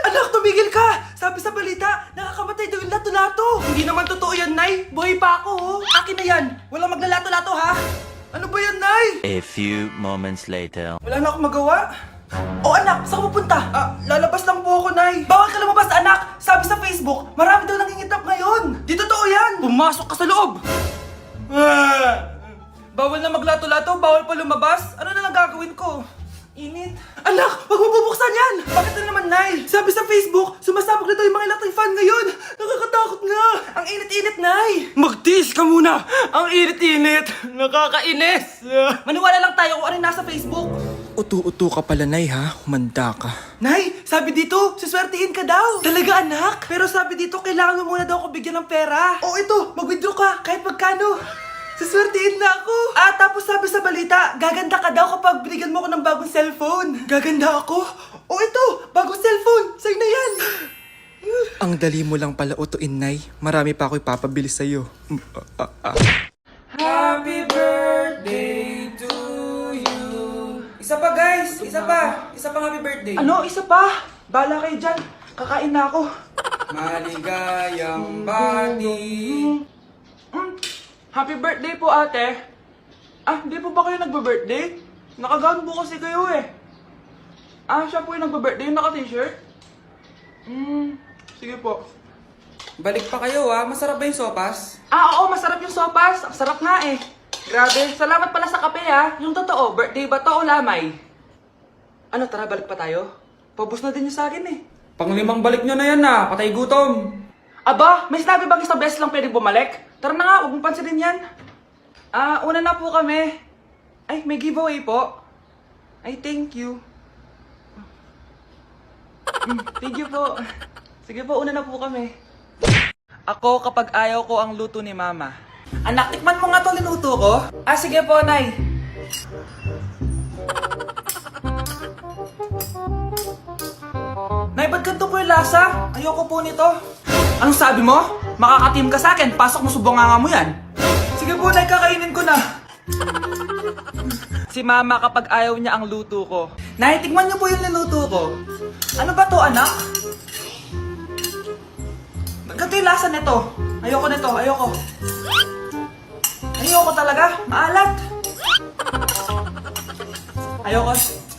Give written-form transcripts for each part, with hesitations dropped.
Anak, tumigil ka! Sabi sa balita, nakakamatay daw yung lato-lato. Hindi naman totoo yan, Nay. Buhay pa ako, oh. Akin na yan. Walang maglalato-lato, ha? Ano ba yan, Nay? A few moments later. Wala na akong magawa. Oh, anak, saan ka pupunta? Lalabas lang po ako, Nay. Bawal ka lumabas, anak. Sabi sa Facebook, marami daw nangingitap ngayon. Di totoo yan. Pumasok ka sa loob. Bawal na maglato-lato, bawal pa lumabas. Ano na lang gagawin ko? Init. Anak, wag mo bubuksan yan! Bakit na naman, Nay? Sabi sa Facebook, sumasabog na daw yung mga electric fan ngayon. Nakakatakot na. Ang init-init, Nay. Magtiis ka muna. Ang init-init. Nakakainis. Maniwala lang tayo kung ano yung nasa Facebook. Utu-utu ka pala, Nay, ha? Humanda ka. Nay, sabi dito, siswertihin ka daw. Talaga, anak? Pero sabi dito, kailangan mo muna daw ako bigyan ng pera. Oh, ito, mag-withdraw ka, kahit magkano. Siswertihin na ako. Tapos sabi sa balita, gaganda ka daw kapag binigyan mo ako ng bagong cellphone. Gaganda ako? Oh, ito, bagong cellphone. Sa'yo na yan. Ang dali mo lang pala utuin, Nay. Marami pa ako ipapabili sa'yo. Happy birthday to you. Isa pa, guys. Isa pa. Isa pang happy birthday. Ano? Isa pa? Bala kayo dyan. Kakain na ako. Maligayang bati. Happy birthday po, ate. Hindi po ba kayo nagbe-birthday? Nakagown po kasi kayo eh. Siya po yung nagbe-birthday, yung naka-t-shirt? Sige po. Balik pa kayo masarap ba yung sopas? Oo, masarap yung sopas. Ang sarap nga eh. Grabe, salamat pala sa kape Yung totoo, birthday ba to o lamay? Ano, tara, balik pa tayo? Paubos na din yung sa akin eh. Panglimang balik nyo na yan patay gutom. Aba, may sinabi bang isang beses lang pwede bumalik? Tara na nga, huwag mong pansinin yan. Una na po kami. Ay, may giveaway po. Ay, thank you. Thank you po. Sige po, una na po kami. Ako kapag ayaw ko ang luto ni Mama. Anak, tikman mo nga to linuto ko. Sige po, Nay. Nay, ba't ganito po yung lasa? Ayoko po nito. Anong sabi mo? Makakatim ka sa akin, pasok mo subonganga mo yan. Sige po, Nay, kakainin ko na. Si Mama kapag ayaw niya ang luto ko. Nay, tigman niyo po yung niluto ko. Ano ba to, anak? Ganito yung lasa nito. Ayoko nito, ayoko. Ayoko talaga, maalat. Ayoko.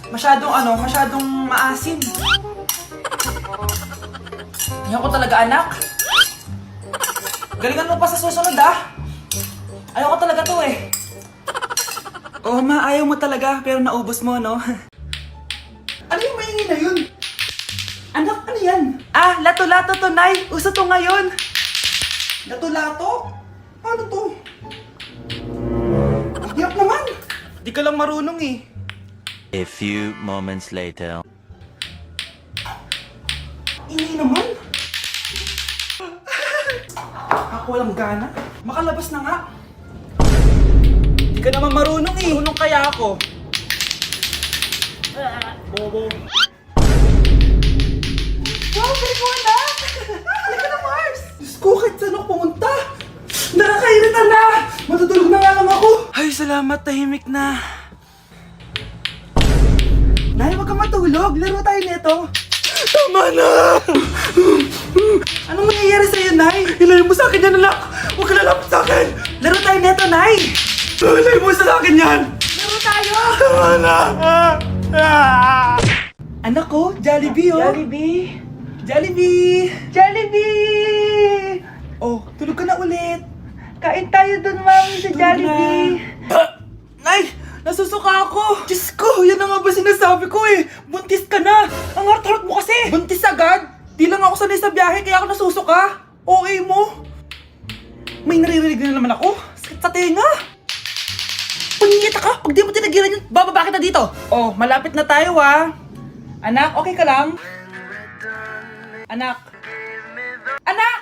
Masyadong maasim. Ayoko talaga, anak. Galingan mo pa sa susunod, Ayoko talaga to eh. Oh, Ma, ayaw mo talaga, pero naubos mo, no? Ano yung maingin na yun? Anak, ano yan? Lato-lato to, Nay. Uso to ngayon. Lato-lato? Paano to? Hirap naman. Di ka lang marunong eh. A few moments later. Ini naman. Ako walang gana. Makalabas na nga. Di ka naman marunong eh. Marunong kaya ako. Bobo. Wow, galing mo, anak! Halika na, Mars! Diyos ko, kahit saan ako pumunta. Nakakairita na! Matutulog na nga lang ako. Ay, salamat, tahimik na. Nay, wag ka matulog. Laro tayo nito. Tama na! Anong nangyayari sa'yo, Nay? Ilayo mo sa akin yan, anak! Huwag ka lalapit sa akin! Laro tayo neto, Nay! Ilayo mo sa akin yan! Laro tayo! Tama na! Anak ko, Jollibee, oh! Jollibee! Jollibee! Jollibee! Oh, tulog ka na ulit! Kain tayo dun, Mami, sa Jollibee! Nay! Nasusuka ako! Diyos ko, yan na nga ba sinasabi ko eh! Buntis ka na! Ang hart-hart mo kasi! Buntis agad? Di lang ako sanay sa biyahe kaya ako nasusuka! Okay mo? May naririnig na naman ako! Sakit sa tenga! Pangingita ka! Pag di mo tinagilan yun, bababa kita dito! Oh, malapit na tayo Anak, okay ka lang? Anak! Anak!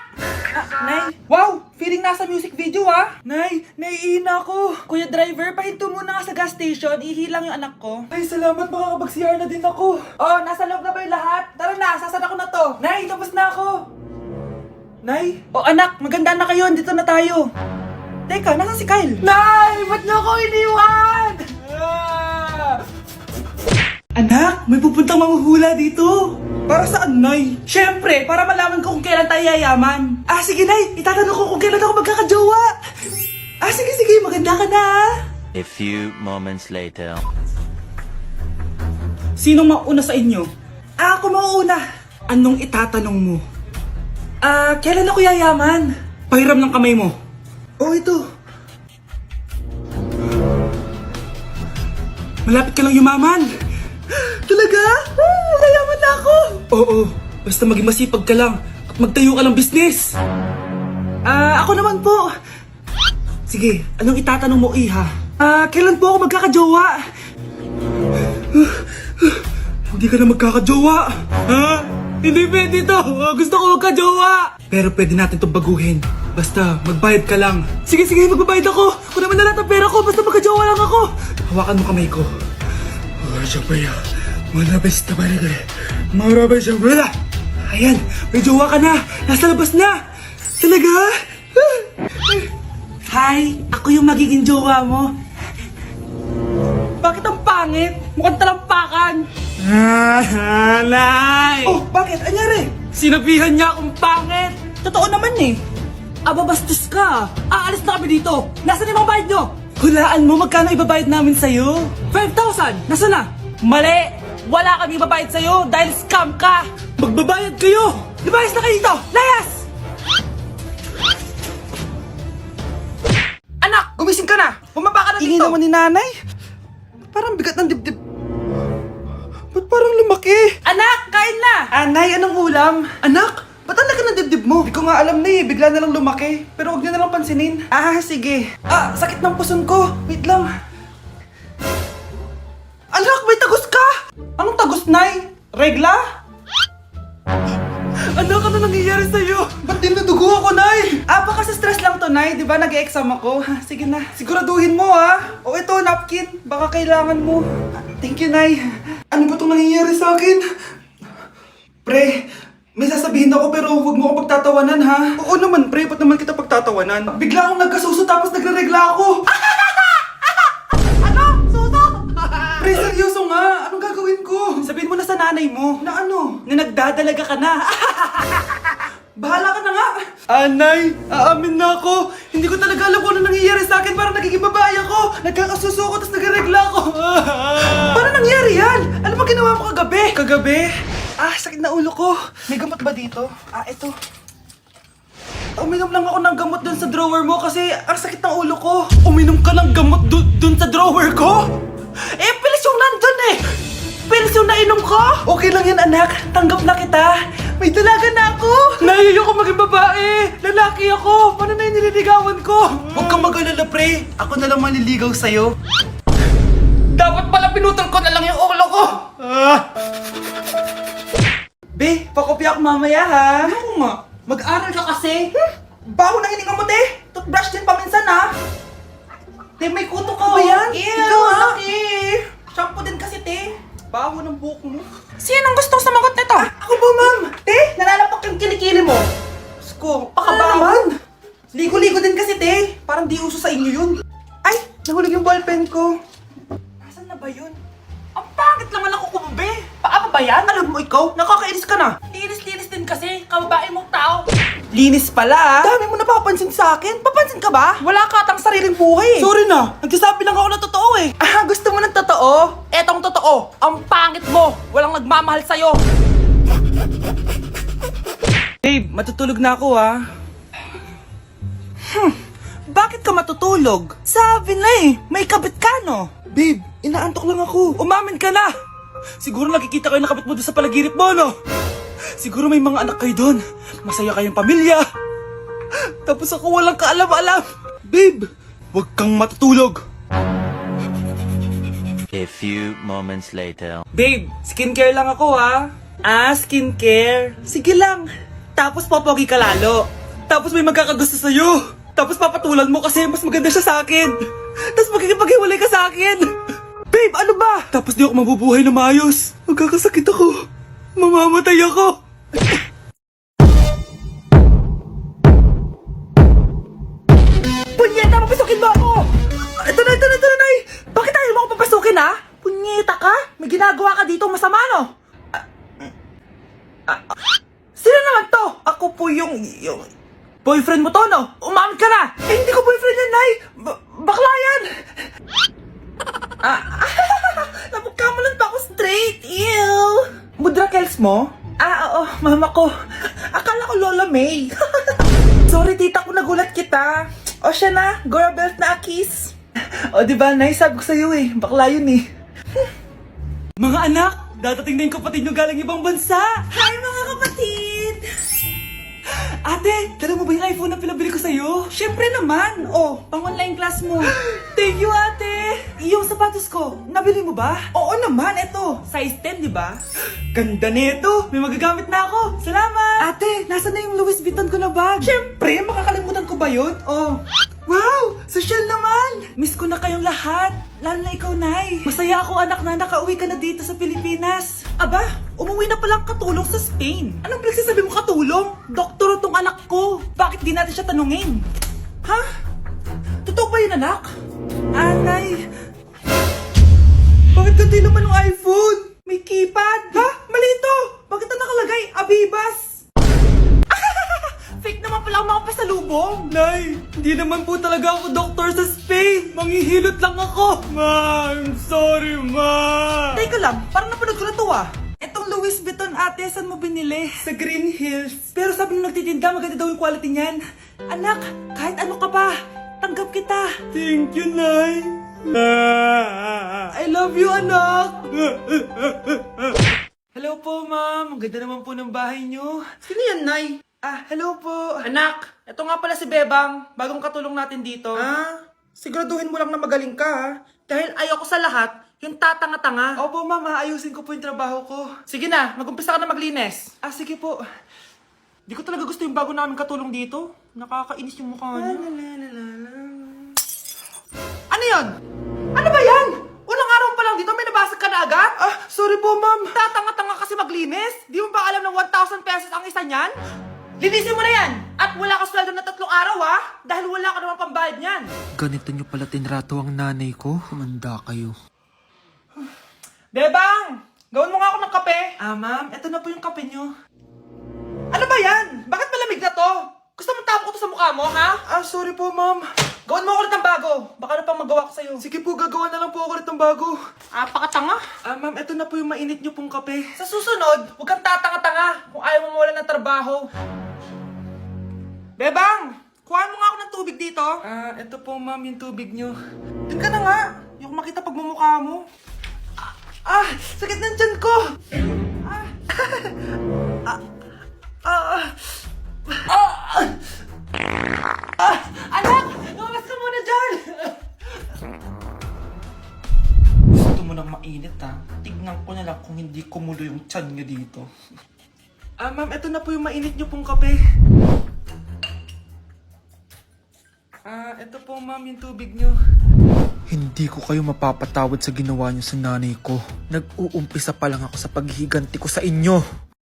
Nay! Wow! Feeling nasa music video Nay! Naiihina ako! Kuya driver, pahinto muna nga sa gas station. Ihilang yung anak ko. Ay, salamat! Makakapag-CR na din ako. Oh, nasa loob na ba yung lahat? Tara na! Sasad ako na to! Nay! Tapos na ako! Nay! Oh, anak! Maganda na kayo! Dito na tayo! Teka, nasa si Kyle? Nay! Ba't niyo ako iniwan? Anak! May pupuntang manghuhula dito! Para saan, Nay? Siyempre, para malaman ko kung kailan tayo yayaman. Ah, sige, Nay. Itatanong ko kung kailan ako magkakajowa. Ah, sige, sige. Maganda ka na, ah. A few moments later. Sinong mauna sa inyo? Ah, ako mauuna. Anong itatanong mo? Ah, kailan ako yayaman? Pahiram ng kamay mo. Oh, ito. Malapit ka lang yumaman. Talaga? Yayaman na ako. Oo, basta maging masipag ka lang at magtayo ka ng business. Ah, ako naman po. Sige, anong itatanong mo, Iha? Ah, kailan po ako magkakajowa? Hindi ka na magkakajowa. Ha? Hindi pwede to. Gusto ko magkajowa. Pero pwede natin itong baguhin. Basta, magbayad ka lang. Sige, sige, magbabayad ako. Kung naman na lahat ang pera ko, basta magkajowa lang ako. Hawakan mo kamay ko. Ayan, may jowa ka na. Nasa labas na. Talaga? Hi, ako yung magiging jowa mo. Bakit ang pangit? Mukhang talampakan. Nay! Oh, bakit? Anyari? Sinabihan niya akong pangit. Totoo naman eh. Aba, bastos ka. Aalis na kami dito. Nasaan yung mga bayad nyo? Hulaan mo, magkano ibabayad namin sa'yo? 5,000! Nasaan na? Mali! Wala kami ibabayad sa'yo dahil scam ka! Magbabayad kayo! Lumayas na kayo dito! Layas! Anak! Gumising ka na! Bumaba ka na dito! Ingin naman ni nanay. Parang bigat ng dibdib. Ba't parang lumaki? Anak! Kain na! Anay, anong ulam? Anak! Ba't ang laki ng dibdib mo? Hindi ko nga alam na eh. Bigla na lang lumaki. Pero huwag niyo na lang pansinin. Ah, sige. Ah, sakit ng puson ko. Wait lang. Anak, may tagos ka! Anong tagos, Nay? Regla? Anak, ano nangyayari sa'yo? Ba't dinudugo ako, Nay? Ah, baka sa stress lang to, Nay. Di ba nag-e-exam ako? Ha, sige na. Siguraduhin mo, ha? O ito, napkin. Baka kailangan mo. Ah, thank you, Nay. Ano ba itong nangyayari sa akin? Pre, may sasabihin ako pero huwag mo ako pagtatawanan, ha? Oo naman, pre. Ba't naman kita pagtatawanan? Bigla akong nagkasuso tapos nagre-regla ako. Ano? Suso? Pre, seryoso nga. Anong gagawin ko? Sabihin mo na sa nanay mo. Na ano? Na nagdadalaga ka na. Bahala ka na nga. Anay, aamin na ako. Hindi ko talaga alam kung ano nangyayari sa akin. Parang nagiging babae ako. Nagkakasuso ako tapos nagre-regla ako. Paano nangyari yan? Ano ba ginawa mo kagabi? Kagabi? Ah, sakit na ulo ko. May gamot ba dito? Ah, ito. Uminom lang ako ng gamot dun sa drawer mo kasi ang sakit ng ulo ko. Uminom ka ng gamot dun sa drawer ko? Eh, pilis yung nandun eh. Pilis yung nainom ko. Okay lang yan, anak. Tanggap na kita. May dalaga na ako. Nahiyo ko maging babae. Lalaki ako. Paano na yung nililigawan ko? Huwag kang mag-alala, pre. Ako na lang maliligaw sa'yo. Dapat pala pinutol ko na lang yung ulo ko. Be, pakopya ako mamaya ha. Ano nga? Mag-aral ka kasi. Baho na hininga mo, te. Toothbrush din paminsan ha. Te, may kuto ka. Ba yan? Ikaw ha? Shampoo din kasi, te. Baho ng buhok mo. Sinong gustong sumagot nito? Ako ba, ma'am? Te, nalalapak yung kilikili mo. Sko, pakabaho. Ligo-ligo din kasi, te. Parang di uso sa inyo yun. Ay, nahulog yung ballpen ko. Nasaan na ba yun? Ang pangit naman ako kumabe. Paano ba yan? Alam mo ikaw, nakakainis ka na. Linis-linis din kasi, kababae mong tao. Linis pala ah. Dami mo napapansin sa akin. Papansin ka ba? Wala ka atang sariling buhay eh. Sorry na, nagsasabi lang ako ng totoo eh. Ah, gusto mo ng totoo? Etong totoo, ang pangit mo. Walang nagmamahal sa'yo. Babe, matutulog na ako ah. Bakit ka matutulog? Sabi na eh, may kabit ka no? Babe, inaantok lang ako. Umamin ka na! Siguro nakikita kayo nakabit mo doon sa palaginip mo, no? Siguro may mga anak kayo doon. Masaya kayong pamilya. Tapos ako walang kaalam-alam. Babe, huwag kang matutulog. A few moments later. Babe, skincare lang ako ha. Ah, skincare. Sige lang. Tapos popogi ka lalo. Tapos may magkakagusto sa'yo. Tapos papatulan mo kasi mas maganda siya sa akin. Tapos magkikipaghiwalay ka sa akin. Babe, ano ba? Tapos di ako mabubuhay na maayos. Magkakasakit ako. Mamamatay ako. Punyeta, papasukin mo ako! Ito na, Nay! Bakit ayaw mo ako papasukin, ha? Punyeta ka? May ginagawa ka dito masama, no? Sino naman to? Ako po yung boyfriend mo to, no? Umamin ka na! Eh, hindi ko boyfriend yan, Nay! Bakla yan! Napagkamalan pa ako straight! Ew! Mudra Kels mo? Oo, mama ko. Akala ko Lola May. Sorry, tita ko, nagulat kita. O siya na, Gora Belt na Akis. O diba, Nay, sabi ko sa'yo eh. Bakla yun eh. Mga anak, dadating na yung kapatid nyo galing ibang bansa. Hi mga kapatid! Ate, dala mo ba yung iPhone na pinabili ko sa'yo? Siyempre naman. Oh, pang-online class mo. Thank you, ate. Yung sapatos ko, nabili mo ba? Oo naman, eto. Size 10, di ba? Ganda nito. May magagamit na ako. Salamat. Ate, nasa na yung Louis Vuitton ko na bag? Siyempre, makakalimutan ko ba yun? Oh. Wow! Social naman! Miss ko na kayong lahat. Lalo na ikaw, Nay. Masaya ako, anak, na nakauwi ka na dito sa Pilipinas. Aba, umuwi na palang katulong sa Spain. Anong pinagsasabi mo katulong? Doktor tong anak ko. Bakit di natin siya tanungin? Ha? Totoo ba yun, anak? Nay. Bakit ganti naman ng iPhone? May keypad. Ha? Mali ito. Bakit na nakalagay? Abibas. Fake naman pala ang mga pasalubong. Nay, hindi naman po talaga ako doktor sa Spain. Manghihilot lang ako. Ma, I'm sorry, ma. Teka lang, parang napanood ko na to ah. Etong Louis Vuitton, ate, saan mo binili? Sa Green Hills. Pero sabi nung nagtitinda, maganda daw yung quality niyan. Anak, kahit ano ka pa, tanggap kita. Thank you, Nay. I love you, anak. Hello po, ma'am. Ang ganda naman po ng bahay niyo. Sino yan, Nay? Hello po. Anak, ito nga pala si Bebang, bagong katulong natin dito. Siguraduhin mo lang na magaling ka, ha? Dahil ayoko sa lahat, yung tatanga-tanga. Opo, ma'am, ayusin ko po yung trabaho ko. Sige na, mag-umpisa ka na maglinis. Sige po. Di ko talaga gusto yung bago namin katulong dito. Nakakainis yung mukha niya. Ano yun? Ano ba yan? Unang araw pa lang dito, may nabasag ka na agad? Sorry po, ma'am. Tatanga-tanga kasi maglinis? Di mo ba alam ng 1,000 pesos ang isa niyan? Linisin mo na yan! At wala ka sweldo na 3 araw, ha? Dahil wala ka naman pambayad niyan. Ganito nyo pala tinrato ang nanay ko. Kumanda kayo. Bebang! Gawin mo nga ako ng kape. Ma'am, eto na po yung kape nyo. Ano ba yan? Bakit malamig na to? Gusto mo tapo ko to sa mukha mo, ha? Sorry po, ma'am. Gawin mo ako ulit ng bago. Baka na pang magawa ko sa'yo. Sige po, gagawa na lang po ako ulit ng bago. Pakatanga. Ma'am, eto na po yung mainit nyo pong kape. Sa susunod, huwag kang tatanga-tanga kung ayaw mo mawala ng trabaho. Bebang! Kuhaan mo nga ako ng tubig dito. Eto po, ma'am, yung tubig nyo. Doon ka na nga. Yung makita pagmumukha mo. Sakit ng tiyan ko! Anak! Lumabas ka muna dyan! Gusto mo nang mainit, ha? Tignan ko na lang kung hindi kumulo yung tiyan nyo dito. Ma'am, eto na po yung mainit nyo pong kape. Eto po, ma'am, yung tubig nyo. Hindi ko kayo mapapatawad sa ginawa nyo sa nanay ko. Nag-uumpisa pa lang ako sa paghihiganti ko sa inyo.